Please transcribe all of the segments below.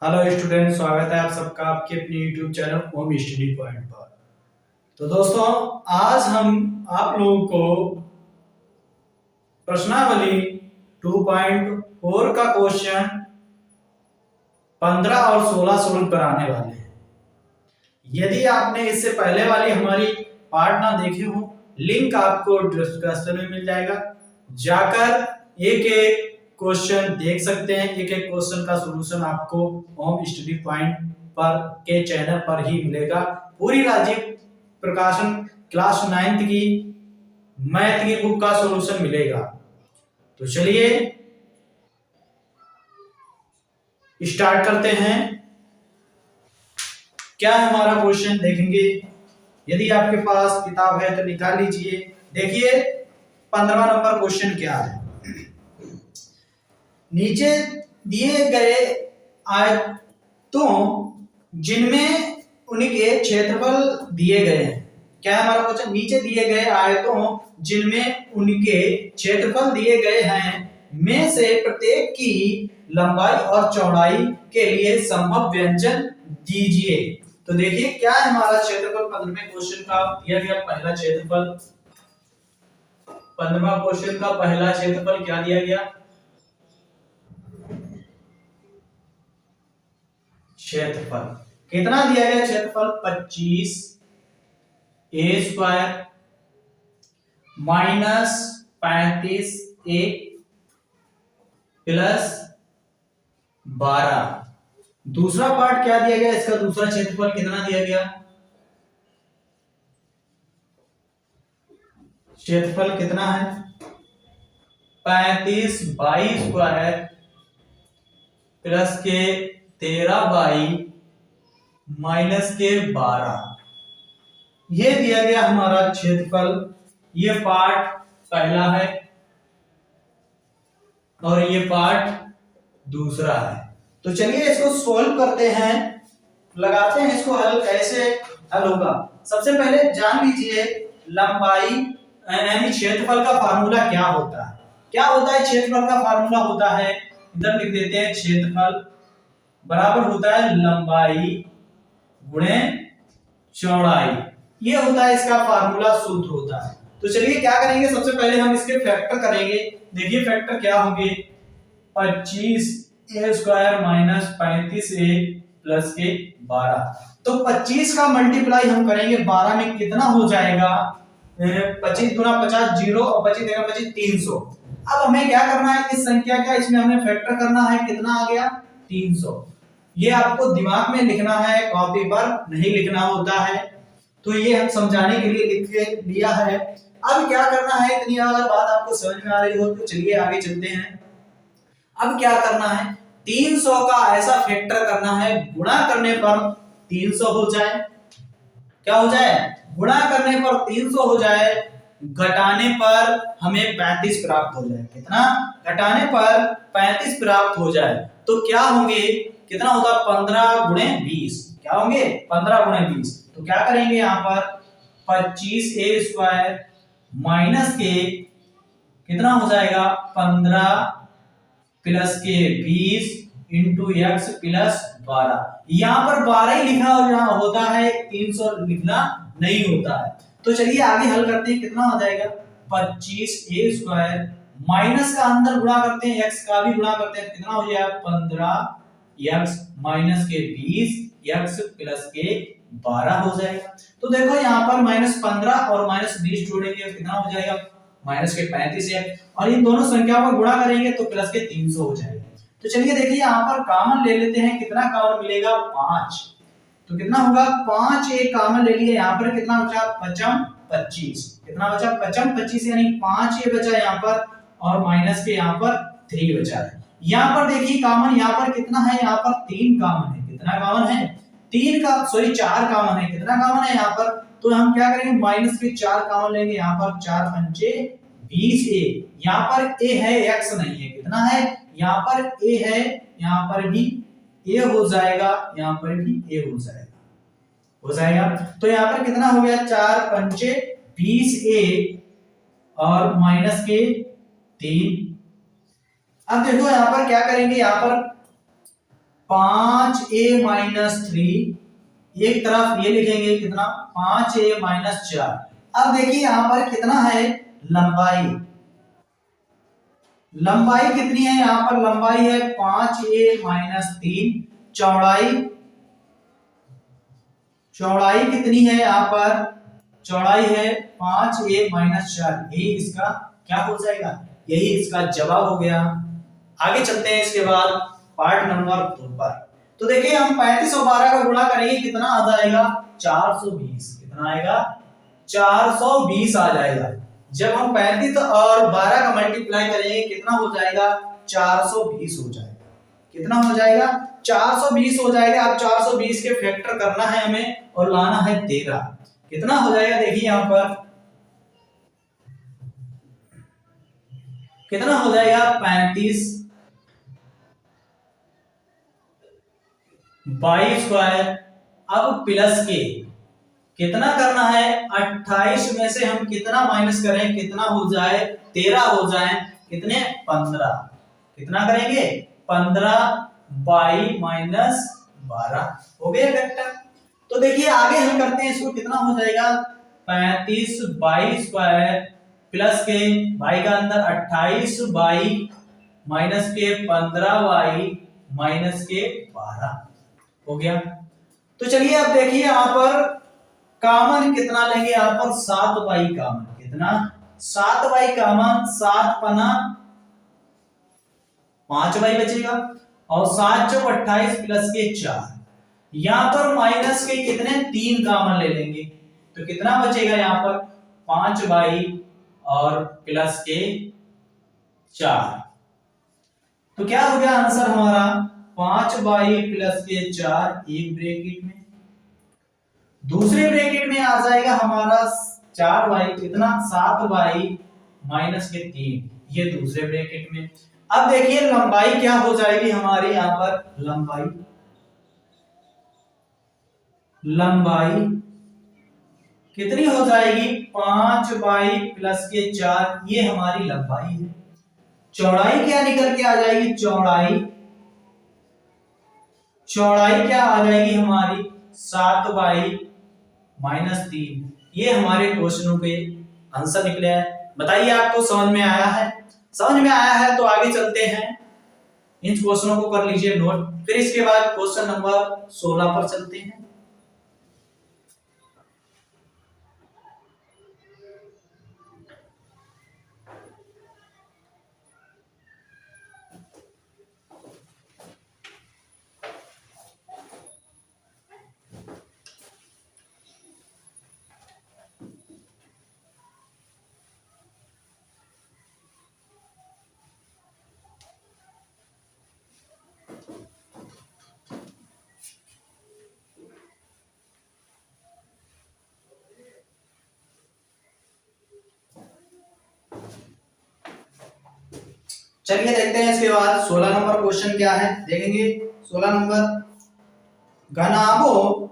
Hello student, स्वागत है आप सबका आपके अपने YouTube channel home study point पर। तो दोस्तों, आज हम आप लोगों को प्रश्नावली 2.4 का क्वेश्चन 15 और 16 सोल्व कराने वाले हैं। यदि आपने इससे पहले वाली हमारी पार्ट ना देखे हो, लिंक आपको डिस्क्रिप्शन में मिल जाएगा, जाकर एक एक क्वेश्चन देख सकते हैं। एक एक क्वेश्चन का सॉल्यूशन आपको होम स्टडी पॉइंट पर के चैनल पर ही मिलेगा। पूरी राजीव प्रकाशन क्लास 9th की मैथ की बुक का सॉल्यूशन मिलेगा। तो चलिए स्टार्ट करते हैं। क्या हमारा क्वेश्चन देखेंगे। यदि आपके पास किताब है तो निकाल लीजिए। देखिए 15वां नंबर क्वेश्चन क्या है। नीचे दिए गए आयतों जिनमें उनके क्षेत्रफल दिए गए हैं। क्या है हमारा क्वेश्चन। नीचे दिए गए आयतों जिनमें उनके क्षेत्रफल दिए गए हैं में से प्रत्येक की लंबाई और चौड़ाई के लिए संभव व्यंजन दीजिए। तो देखिए क्या है हमारा क्षेत्रफल। 15वें क्वेश्चन का दिया गया पहला क्षेत्रफल। 15वां क्वेश्चन का पहला क्षेत्रफल क्या दिया गया। क्षेत्रफल कितना दिया गया। क्षेत्रफल 25 a square minus 35 a plus 12। दूसरा पार्ट क्या दिया गया। इसका दूसरा क्षेत्रफल कितना दिया गया। क्षेत्रफल कितना है 35 बाई स्क्वायर प्लस के 13 बाई माइनस के 12। ये दिया गया हमारा क्षेत्रफल। ये पार्ट पहला है और ये पार्ट दूसरा है। तो चलिए इसको सोल्व करते हैं, लगाते हैं इसको हल। कैसे हल होगा। सबसे पहले जान लीजिए लंबाई यानी क्षेत्रफल का फार्मूला क्या होता है। क्या होता है क्षेत्रफल का फार्मूला होता है, इधर लिख देते हैं। क्षेत्रफल बराबर होता है लंबाई गुणे चौड़ाई। ये होता है इसका फार्मूला, सूत्र होता है। तो चलिए क्या करेंगे, सबसे पहले हम इसके फैक्टर करेंगे। देखिए फैक्टर क्या होंगे। 25 a square minus 35 a plus के 12। तो 25 का मल्टीप्लाई हम करेंगे 12 में, कितना हो जाएगा 25 गुना 50 जीरो और 25 देगा 25 300। अब हमें क्या करना है, इस संख्या का इसमें हमें फैक्टर करना है। कितना आ गया 300। ये आपको दिमाग में लिखना है, कॉपी पर नहीं लिखना होता है। तो ये हम समझाने के लिए लिख के लिया है। अब क्या करना है, इतनी अगर बात आपको समझ में आ रही हो तो चलिए आगे चलते हैं। अब क्या करना है, 300 का ऐसा फैक्टर करना है गुणा करने पर 300 हो जाए। क्या हो जाए, गुणा करने पर 300 हो जाए, घटाने पर हमें 35 प्राप्त हो जाए। कितना, घटाने पर 35 प्राप्त हो जाए। तो क्या होंगे, कितना होगा 15 गुणे 20। क्या होंगे 15 गुणे 20। तो क्या करेंगे यहां पर 25 a स्क्वायर माइनस के कितना हो जाएगा 15 प्लस के 20 इंटू एक्स प्लस 12। यहां पर 12 ही लिखा होता है, 300 लिखना नहीं होता है। तो चलिए आगे हल करते हैं। कितना हो जाएगा 25 a स्क्वायर माइनस का अंदर गुणा करते हैं, x का भी गुणा करते हैं। कितना हो जाएगा 15 x माइनस के 20 x प्लस के 12 हो जाएगा। तो देखो यहाँ पर -15 और -20 जोड़ेंगे कितना हो जाएगा माइनस के 35 है, और इन दोनों संख्याओं को गुणा करेंगे तो प्लस के 300 हो जाएगा। तो चलिए देखिए यहाँ पर कॉमन ले लेते हैं। कितना कॉमन मिलेगा 5। तो कितना होगा 5 एक कॉमन ले लिए। यहाँ पर कितना बचा 25। कितना बचा 25 यानी 5 ये बचा यहाँ पर, और माइनस के यहाँ पर 3 बचा है। यहाँ पर देखिए कॉमन यहाँ पर कितना है, यहाँ पर 3 कॉमन है। कितना कॉमन है 4 कॉमन है। कितना कॉमन है यहाँ पर, तो हम क्या करेंगे माइनस के 4 कॉमन लेंगे। यहाँ पर 4 पंचे 20 a। यहाँ पर a है, x नहीं है। कितना है यहाँ पर a है, यहाँ पर भी a हो जाएगा, यहाँ पर भी a हो जाएगा। तो यहाँ पर कितना हो गया 4 पंचे 20 a और माइनस के 3। अब देखो यहाँ पर क्या करेंगे, यहाँ पर 5a-3, एक तरफ ये लिखेंगे कितना 5a-4। अब देखिए यहां पर कितना है लंबाई, लंबाई कितनी है यहां पर, लंबाई है 5a-3, चौड़ाई, चौड़ाई कितनी है यहां पर, चौड़ाई है 5a-4, यही इसका क्या हो जाएगा, यही इसका जवाब हो गया। आगे चलते हैं इसके बाद पार्ट नंबर 2 पर। तो देखिए हम 35 और 12 का गुणा करेंगे, कितना आ जाएगा 420, कितना आएगा 420 आ जाएगा। जब हम 35 और 12 का मल्टीप्लाई करेंगे कितना हो जाएगा 420 हो जाएगा, कितना हो जाएगा 420 हो जाएगा। अब 420 के फैक्टर करना है हमें और लाना है 13, कितना हो जाएगा देखिए यहां पर कितना हो जाएगा 35 22 स्क्वायर, अब प्लस के कितना करना है 28 में से हम कितना माइनस करें, कितना हो जाए 13 हो जाए, कितने 15, कितना करेंगे 15 22 माइनस 12 हो गया फैक्टर। तो देखिए आगे हम करते हैं इसको, कितना हो जाएगा 35 22 स्क्वायर प्लस के बाई का अंदर 28 22 माइनस के 15 22 माइनस के 12 हो गया। तो चलिए अब देखिए यहां पर कॉमन कितना लेंगे, यहां पर 7 बाई कॉमन, कितना 7 बाई कॉमन, 7 पना 5 बाई बचेगा और 7 चौक 28 प्लस के 4, यहां पर माइनस के कितने 3 कॉमन ले लेंगे, तो कितना बचेगा यहां पर 5 बाई और प्लस के 4। तो क्या हो गया आंसर हमारा 5 बाई प्लस के 4, एक ब्रैकेट में, दूसरे ब्रैकेट में आ जाएगा हमारा 4 बाई कितना 7 बाई माइनस के 3, ये दूसरे ब्रैकेट में। अब देखिए लंबाई क्या हो जाएगी हमारी यहां पर, लंबाई लंबाई कितनी हो जाएगी 5 बाई प्लस के 4, ये हमारी लंबाई है। चौड़ाई क्या निकल के आ जाएगी, चौड़ाई चौड़ाई क्या आ जाएगी हमारी 7 बाई माइनस 3, ये हमारे क्वेश्चनों के आंसर निकले हैं। बताइए आपको समझ में आया है, समझ में आया है तो आगे चलते हैं, इन क्वेश्चनों को कर लीजिए नोट, फिर इसके बाद क्वेश्चन नंबर 16 पर चलते हैं। चलिए देखते हैं इसके बाद 16 नंबर क्वेश्चन क्या है, देखेंगे 16 नंबर। घनाभों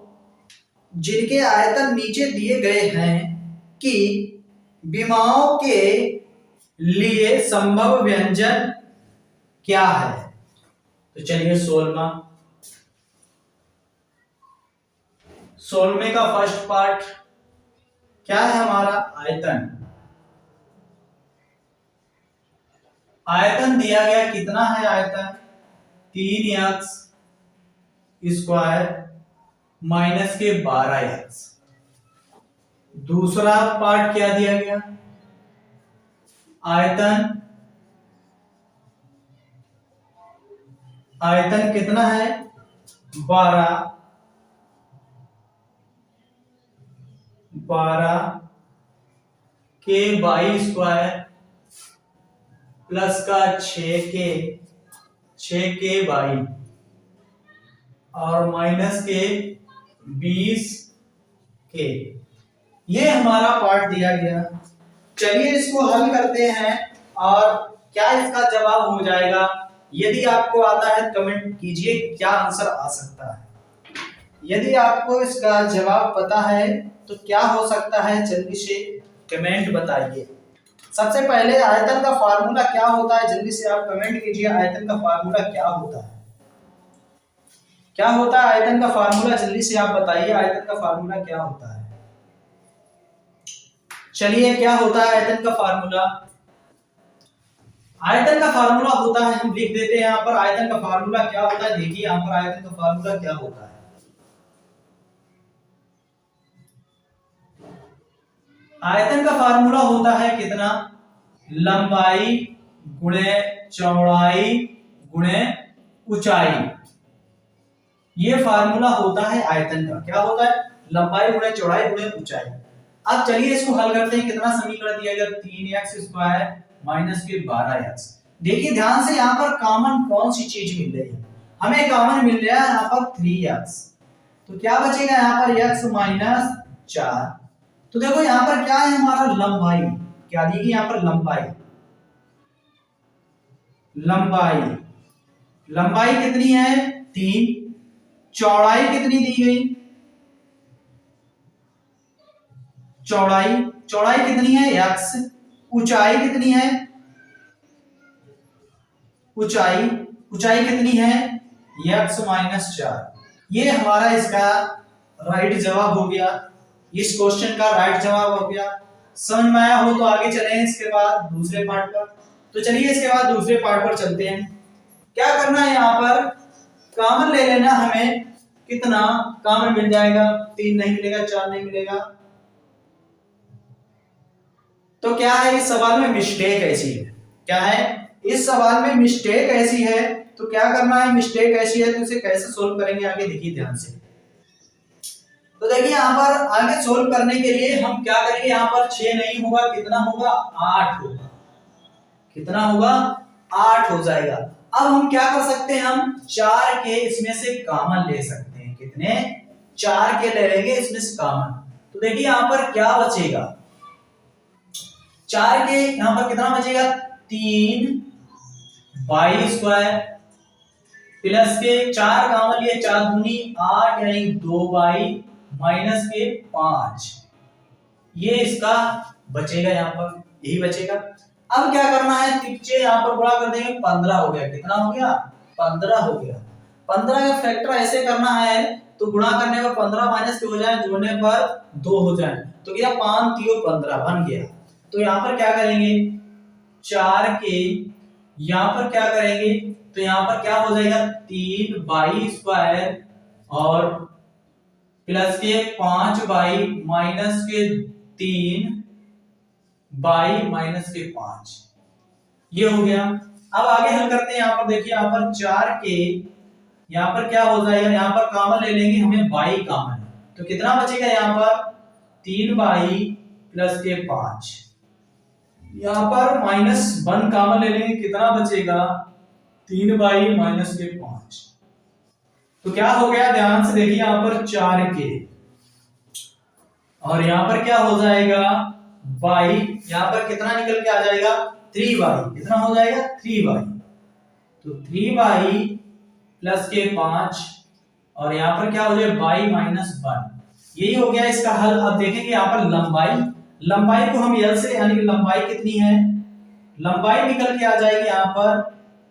जिनके आयतन नीचे दिए गए हैं कि विमाओं के लिए संभव व्यंजन क्या है। तो चलिए 16वें का फर्स्ट पार्ट क्या है हमारा, आयतन, आयतन दिया गया कितना है आयतन 3x स्क्वायर माइनस के 12x। दूसरा पार्ट क्या दिया गया, आयतन, आयतन कितना है 12 के 22 स्क्वायर प्लस का 6 के 22 और माइनस के 20 के, ये हमारा पार्ट दिया गया। चलिए इसको हल करते हैं और क्या इसका जवाब हो जाएगा। यदि आपको आता है कमेंट कीजिए क्या आंसर आ सकता है, यदि आपको इसका जवाब पता है तो क्या हो सकता है जल्दी से कमेंट बताइए। सबसे पहले आयतन का फार्मूला क्या होता है, जल्दी से आप कमेंट कीजिए आयतन का फार्मूला क्या होता है। क्या होता है आयतन का फार्मूला, जल्दी से आप बताइए आयतन का फार्मूला क्या होता है। चलिए क्या होता है आयतन का फार्मूला? आयतन का फार्मूला होता है, हम लिख देते हैं यहाँ पर आयतन का फार्मूला क्या होता है। देखिए यहाँ पर आयतन का फार्मूला क्या होता है। आयतन का फार्मूला होता है कितना, लंबाई गुणे चौड़ाई गुणे ऊंचाई। ये फार्मूला होता है आयतन का, क्या होता है, लंबाई गुणे चौड़ाई गुणे ऊंचाई। अब चलिए इसको हल करते हैं। कितना समीकरण दिया गया, 3x² माइनस के 12x। देखिए ध्यान से यहाँ पर कॉमन कौन सी चीज मिल रही है, हमें कॉमन मिल रहा है यहाँ पर 3x, तो क्या बचेगा यहाँ पर x माइनस 4। तो देखो यहाँ पर क्या है हमारा लंबाई, क्या दी गई यहाँ पर लंबाई, लंबाई लंबाई कितनी है 3, चौड़ाई कितनी दी गई, चौड़ाई चौड़ाई कितनी है x, ऊंचाई कितनी है, ऊंचाई ऊंचाई कितनी है x माइनस 4। ये हमारा इसका राइट जवाब हो गया, इस क्वेश्चन का राइट जवाब हो गया। समझ में आया हो तो आगे चलें इसके बाद दूसरे पार्ट पर। तो चलिए इसके बाद दूसरे पार्ट पर चलते हैं। क्या करना है, यहाँ पर कॉमन ले लेना, हमें कितना कॉमन मिल जाएगा, 3 नहीं मिलेगा, 4 नहीं मिलेगा। तो क्या है इस सवाल में मिस्टेक ऐसी है, क्या है इस सवाल में मिस्टेक ऐसी है, तो क्या करना है, मिस्टेक ऐसी है तो इसे कैसे सोल्व करेंगे आगे देखिए ध्यान से। तो देखिए यहाँ पर आगे सोल्व करने के लिए हम क्या करेंगे, यहाँ पर 6 नहीं होगा, कितना होगा 8 होगा, कितना होगा 8 हो जाएगा। अब हम क्या कर सकते हैं, हम 4 के इसमें से कॉमन ले सकते हैं, कितने 4 के ले लेंगे इसमें से कॉमन। तो देखिए यहाँ पर क्या बचेगा, 4 के यहाँ पर कितना बचेगा 3y² प्लस के 4 कॉमन लिए 4 दूनी 8 यानी 2y माइनस के 5, ये इसका बचेगा, यहाँ पर यही बचेगा। अब क्या करना है, तिरछे यहाँ पर गुणा कर देंगे, 15 हो गया, कितना हो गया 15 हो गया। 15 का फैक्टर ऐसे करना है तो गुणा करने पर 15 माइनस के हो जाए, जोड़ने पर 2 हो जाए, तो क्या 5 3 15 बन गया। तो यहाँ पर क्या करेंगे 4 के यहाँ पर क्या करेंगे, तो यहाँ पर क्या हो जाएगा 3y² और प्लस के 5y माइनस के 3y माइनस के 5, ये हो गया। अब आगे हल करते हैं, यहाँ पर देखिए यहाँ पर 4 के यहाँ पर क्या हो जाएगा, यहाँ पर कॉमन ले लेंगे, हमें y कॉमन है, तो कितना बचेगा यहाँ पर 3y प्लस के 5, यहाँ पर -1 कॉमन ले लेंगे, कितना बचेगा 3y माइनस के 5। तो क्या हो गया, ध्यान से देखिए यहाँ पर 4 के और यहाँ पर क्या हो जाएगा y, यहाँ पर कितना निकल के आ जाएगा 3y, कितना हो जाएगा 3y, तो 3y प्लस के 5 और यहाँ पर क्या हो जाएगा y माइनस 1, यही हो गया इसका हल। अब देखेंगे यहाँ पर लंबाई, लंबाई को हम l से यानी कि लंबाई कितनी है, लंबाई निकल के आ जाएगी यहाँ पर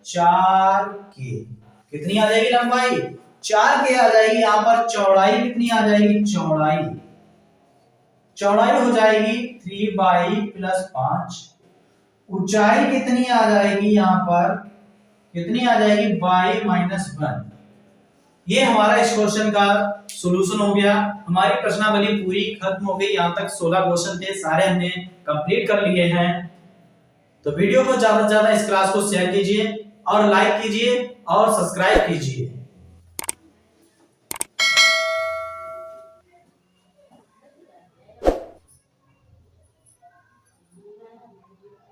4 के, कितनी आ जाएगी लंबाई 4 के आ जाएगी। यहाँ पर चौड़ाई कितनी आ जाएगी, चौड़ाई चौड़ाई हो जाएगी 3y प्लस 5, ऊंचाई कितनी आ जाएगी, यहाँ पर कितनी आ जाएगी y माइनस 1। ये हमारा इस क्वेश्चन का सॉल्यूशन हो गया। हमारी प्रश्नावली पूरी खत्म हो गई, यहाँ तक 16 क्वेश्चन थे, सारे हमने कंप्लीट कर लिए हैं। तो वीडियो को ज्यादा से ज्यादा इस क्लास को शेयर कीजिए और लाइक कीजिए और सब्सक्राइब कीजिए।